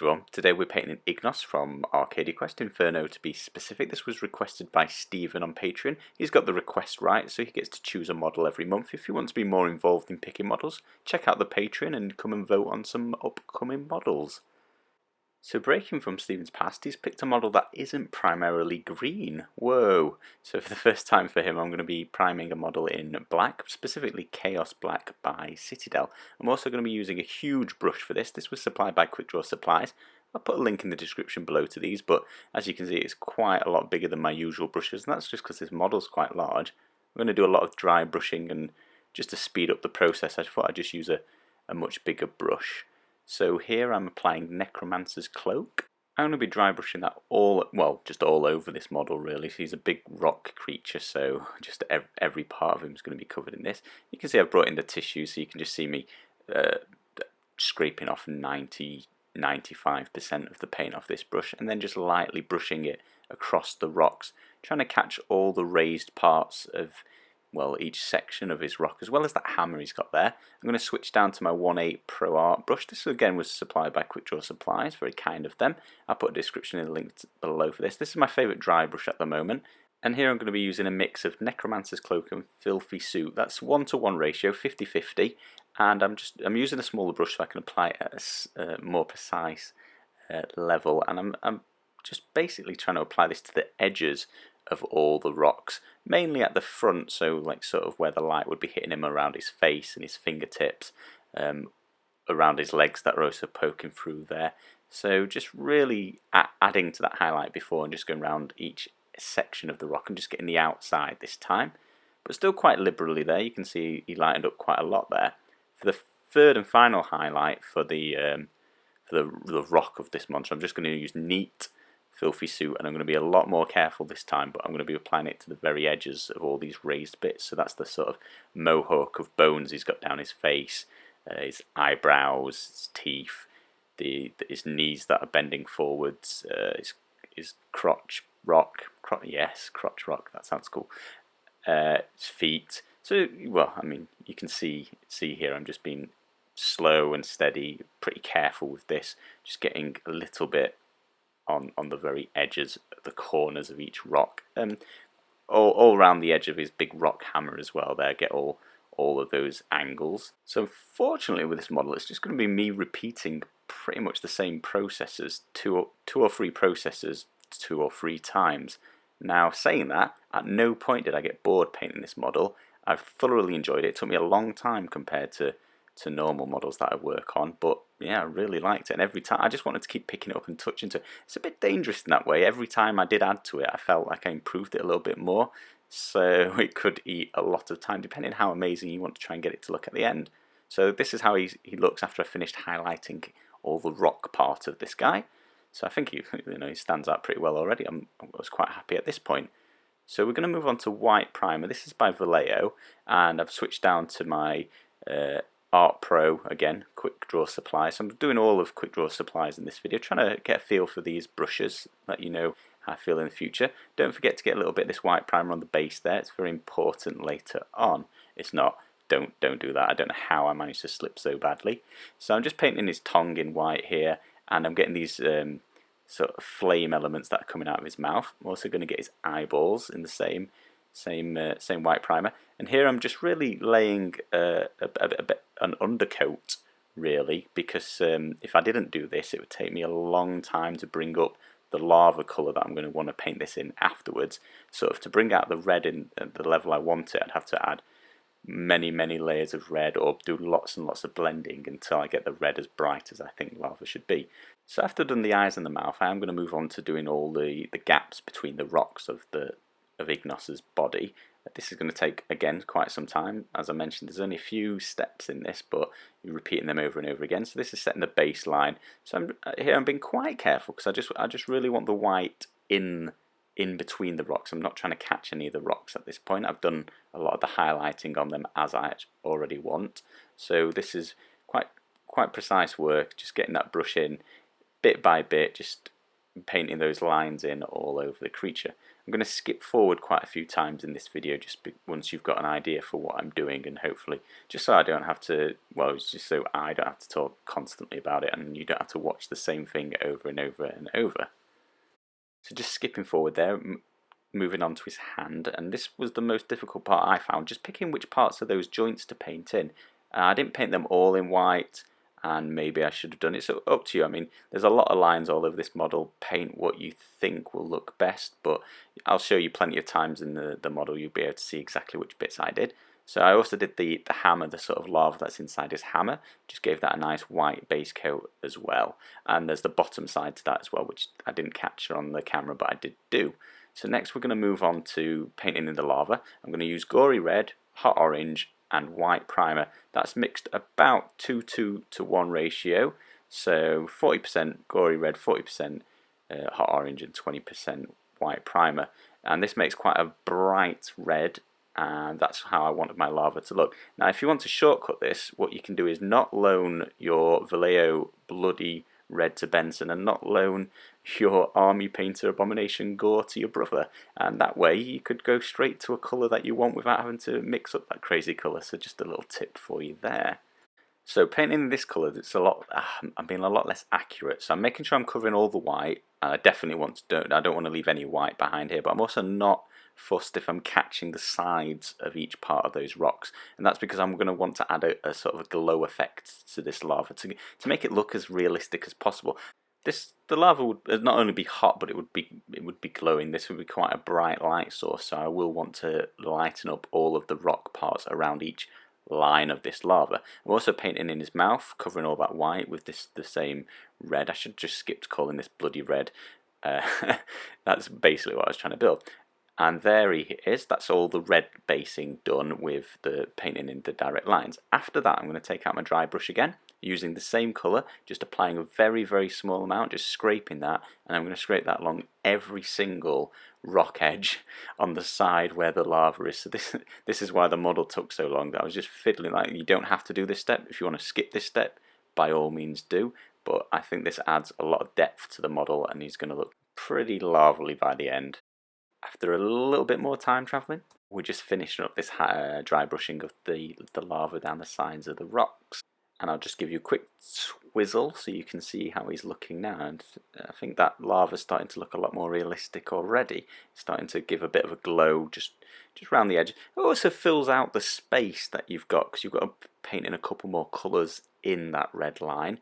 everyone, today we're painting Ignos from Arcadia Quest Inferno. To be specific, this was requested by Stephen on Patreon. He's got the request right, so he gets to choose a model every month. If you want to be more involved in picking models, check out the Patreon and come and vote on some upcoming models. So breaking from Stephen's past, he's picked a model that isn't primarily green. Whoa! So for the first time for him, I'm going to be priming a model in black, specifically Chaos Black by Citadel. I'm also going to be using a huge brush for this. This was supplied by Quick Draw Supplies. I'll put a link in the description below to these, but as you can see, it's quite a lot bigger than my usual brushes, and that's just because this model's quite large. I'm going to do a lot of dry brushing, and just to speed up the process, I thought I'd just use a much bigger brush. So here I'm applying Necromancer's Cloak. I'm going to be dry brushing that just all over this model really. So he's a big rock creature, so just every part of him is going to be covered in this. You can see I've brought in the tissue, so you can just see me scraping off 90–95% of the paint off this brush, and then just lightly brushing it across the rocks, trying to catch all the raised parts of each section of his rock, as well as that hammer he's got there. I'm going to switch down to my 1/8 Pro Art brush. This again was supplied by Quick Draw Supplies, very kind of them. I'll put a description in the link below for this. This is my favourite dry brush at the moment. And here I'm going to be using a mix of Necromancer's Cloak and Filthy Suit. That's 1:1 ratio, 50/50. And I'm using a smaller brush so I can apply it at a more precise level. And I'm just basically trying to apply this to the edges of all the rocks, mainly at the front, so like sort of where the light would be hitting him around his face and his fingertips, around his legs that are also poking through there. So just really adding to that highlight before and just going around each section of the rock and just getting the outside this time, but still quite liberally there. You can see he lightened up quite a lot there. For the third and final highlight for the rock of this monster, I'm just going to use Neat Filthy Suit, and I'm going to be a lot more careful this time, but I'm going to be applying it to the very edges of all these raised bits. So that's the sort of mohawk of bones he's got down his face, his eyebrows, his teeth, his knees that are bending forwards, his crotch rock, crotch rock, that sounds cool, his feet. So, I mean, you can see here I'm just being slow and steady, pretty careful with this, just getting a little bit on the very edges, the corners of each rock, all around the edge of his big rock hammer as well there, get all of those angles. So fortunately with this model, it's just going to be me repeating pretty much the same processes, two or three processes 2 or 3 times. Now saying that, at no point did I get bored painting this model. I've thoroughly enjoyed it. It took me a long time compared to normal models that I work on, but yeah, I really liked it, and every time I just wanted to keep picking it up and touching to it. It's a bit dangerous in that way. Every time I did add to it, I felt like I improved it a little bit more, so it could eat a lot of time depending on how amazing you want to try and get it to look at the end. So this is how he looks after I finished highlighting all the rock part of this guy. So I think he stands out pretty well already. I was quite happy at this point. So we're going to move on to white primer. This is by Vallejo, and I've switched down to my Art Pro again, Quick Draw Supplies. So I'm doing all of Quick Draw Supplies in this video, trying to get a feel for these brushes, let you know how I feel in the future. Don't forget to get a little bit of this white primer on the base there. It's very important later on. It's not, don't do that. I don't know how I managed to slip so badly. So I'm just painting his tongue in white here, and I'm getting these sort of flame elements that are coming out of his mouth. I'm also going to get his eyeballs in the same white primer, and here I'm just really laying an undercoat really, because if I didn't do this, it would take me a long time to bring up the lava colour that I'm going to want to paint this in afterwards. Sort of to bring out the red in the level I want it, I'd have to add many layers of red, or do lots and lots of blending until I get the red as bright as I think lava should be. So after I've done the eyes and the mouth, I am going to move on to doing all the gaps between the rocks of Ignos's body. This is going to take, again, quite some time. As I mentioned, there's only a few steps in this, but you're repeating them over and over again. So this is setting the baseline. So I'm being quite careful, because I just really want the white in between the rocks. I'm not trying to catch any of the rocks at this point. I've done a lot of the highlighting on them as I already want. So this is quite precise work, just getting that brush in bit by bit, just painting those lines in all over the creature. I'm going to skip forward quite a few times in this video just once you've got an idea for what I'm doing, and hopefully just so I don't have to, well, it's just so I don't have to talk constantly about it and you don't have to watch the same thing over and over and over. So just skipping forward there, moving on to his hand, and this was the most difficult part I found, just picking which parts of those joints to paint in. I didn't paint them all in white, and maybe I should have done it, so up to you. I mean, there's a lot of lines all over this model. Paint what you think will look best, but I'll show you plenty of times in the model you'll be able to see exactly which bits I did. So I also did the hammer, the sort of lava that's inside his hammer, just gave that a nice white base coat as well. And there's the bottom side to that as well, which I didn't capture on the camera, but I did do. So next we're going to move on to painting in the lava. I'm going to use gory red, hot orange, and white primer. That's mixed about 2:1 ratio, so 40% gory red, 40% hot orange, and 20% white primer. And this makes quite a bright red, and that's how I wanted my lava to look. Now if you want to shortcut this, what you can do is not loan your Vallejo bloody red to Benson and not loan your army painter abomination gore to your brother, and that way you could go straight to a colour that you want without having to mix up that crazy colour. So just a little tip for you there. So painting this colour, it's I'm being a lot less accurate, so I'm making sure I'm covering all the white. I definitely I don't want to leave any white behind here, but I'm also not fussed if I'm catching the sides of each part of those rocks, and that's because I'm going to want to add a sort of a glow effect to this lava to make it look as realistic as possible. The lava would not only be hot, but it would be glowing. This would be quite a bright light source, so I will want to lighten up all of the rock parts around each line of this lava. I'm also painting in his mouth, covering all that white with the same red. I should just skip calling this bloody red. That's basically what I was trying to build. And there he is. That's all the red basing done with the painting in the direct lines. After that, I'm going to take out my dry brush again, using the same colour, just applying a very, very small amount, just scraping that, and I'm going to scrape that along every single rock edge on the side where the lava is. So this is why the model took so long. I was just fiddling. Like, you don't have to do this step. If you want to skip this step, by all means do, but I think this adds a lot of depth to the model, and he's going to look pretty lovely by the end. After a little bit more time travelling, we're just finishing up this dry brushing of the lava down the sides of the rocks. And I'll just give you a quick swizzle so you can see how he's looking now. And I think that lava's starting to look a lot more realistic already. It's starting to give a bit of a glow just around the edge. It also fills out the space that you've got, because you've got to paint in a couple more colours in that red line.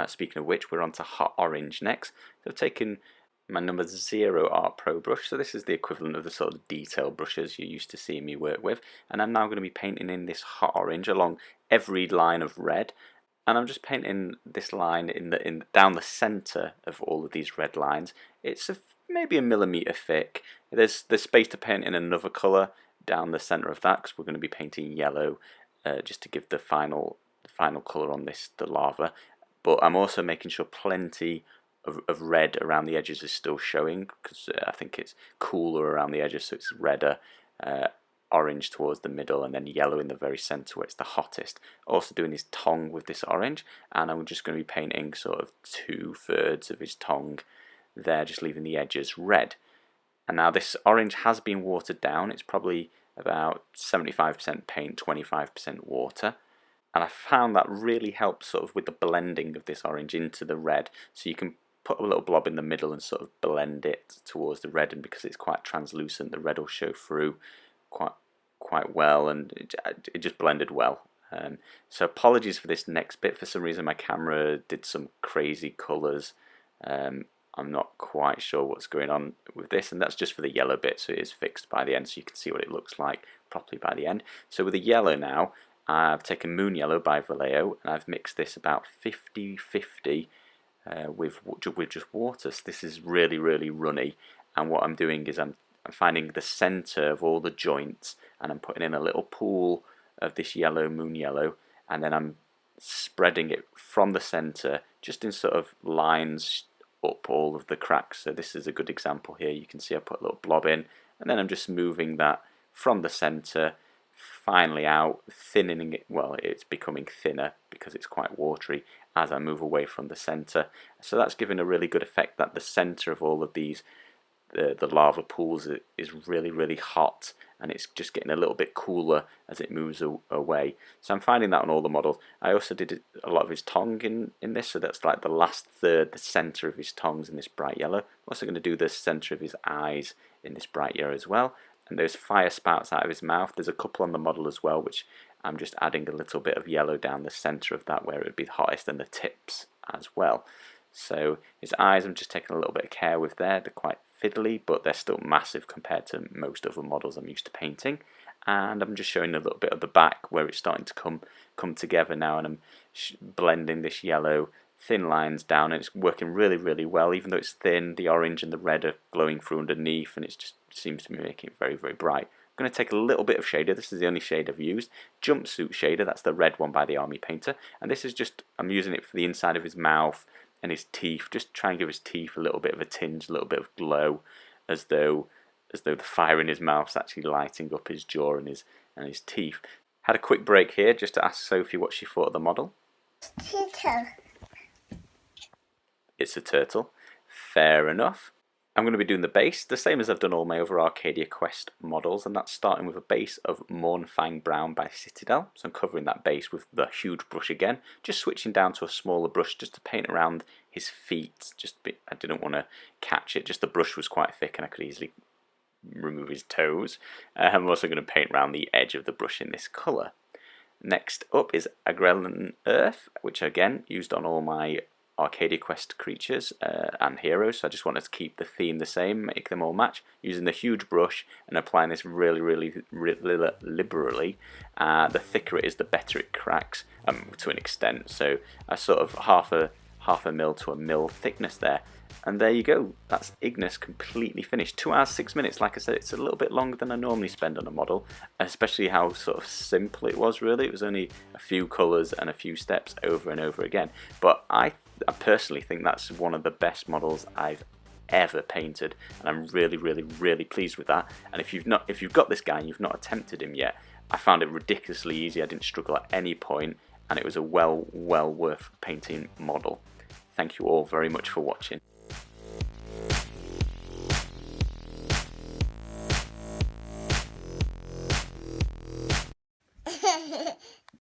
Speaking of which, we're on to hot orange next. So I've taken my number 0 Art Pro brush, so this is the equivalent of the sort of detail brushes you're used to seeing me work with, and I'm now going to be painting in this hot orange along every line of red, and I'm just painting this line down the centre of all of these red lines. It's maybe a millimetre thick. There's space to paint in another colour down the centre of that, because we're going to be painting yellow just to give the final colour on the lava, but I'm also making sure plenty of red around the edges is still showing, because I think it's cooler around the edges, so it's redder, orange towards the middle, and then yellow in the very centre where it's the hottest. Also doing his tongue with this orange, and I'm just going to be painting sort of 2/3 of his tongue there, just leaving the edges red. And now this orange has been watered down. It's probably about 75% paint, 25% water. And I found that really helps sort of with the blending of this orange into the red, so you can put a little blob in the middle and sort of blend it towards the red, and because it's quite translucent, the red will show through quite well, and it just blended well. So apologies for this next bit. For some reason my camera did some crazy colours. I'm not quite sure what's going on with this, and that's just for the yellow bit, so it is fixed by the end, so you can see what it looks like properly by the end. So with the yellow now, I've taken Moon Yellow by Vallejo, and I've mixed this about 50-50 with just water. So this is really, really runny, and what I'm doing is I'm finding the centre of all the joints, and I'm putting in a little pool of this yellow, Moon Yellow, and then I'm spreading it from the centre just in sort of lines up all of the cracks. So this is a good example here. You can see I put a little blob in, and then I'm just moving that from the centre finally out, thinning it. Well, it's becoming thinner because it's quite watery as I move away from the centre. So that's giving a really good effect that the centre of all of these the lava pools is really hot, and it's just getting a little bit cooler as it moves away. So I'm finding that on all the models. I also did a lot of his tongue in this, so that's like the last third, the centre of his tongues in this bright yellow. I'm also going to do the centre of his eyes in this bright yellow as well. And those fire spouts out of his mouth, there's a couple on the model as well, which I'm just adding a little bit of yellow down the centre of that where it would be the hottest, and the tips as well. So his eyes I'm just taking a little bit of care with there. They're quite fiddly, but they're still massive compared to most other models I'm used to painting. And I'm just showing a little bit of the back where it's starting to come together now, and I'm blending this yellow thin lines down, and it's working really well. Even though it's thin, the orange and the red are glowing through underneath, and it just seems to be making it very bright. I'm going to take a little bit of shader. This is the only shade I've used. Jumpsuit shader, that's the red one by the Army Painter, and this is just, I'm using it for the inside of his mouth and his teeth, just try and give his teeth a little bit of a tinge, a little bit of glow, as though the fire in his mouth's actually lighting up his jaw and his teeth. Had a quick break here just to ask Sophie what she thought of the model. Turtle. It's a turtle. Fair enough. I'm going to be doing the base, the same as I've done all my other Arcadia Quest models, and that's starting with a base of Mornfang Brown by Citadel. So I'm covering that base with the huge brush again, just switching down to a smaller brush just to paint around his feet. I didn't want to catch it, just the brush was quite thick and I could easily remove his toes. I'm also going to paint around the edge of the brush in this colour. Next up is Agrellan Earth, which again used on all my Arcadia Quest creatures and heroes, so I just wanted to keep the theme the same, make them all match, using the huge brush and applying this really liberally. The thicker it is, the better it cracks, to an extent, so a sort of half a mil to a mil thickness there. And there you go, that's Ignos completely finished. 2 hours 6 minutes. Like I said, it's a little bit longer than I normally spend on a model, especially how sort of simple it was really. It was only a few colours and a few steps over and over again. But I personally think that's one of the best models I've ever painted, and I'm really pleased with that. And if you've got this guy and you've not attempted him yet, I found it ridiculously easy. I didn't struggle at any point, and it was a well worth painting model. Thank you all very much for watching.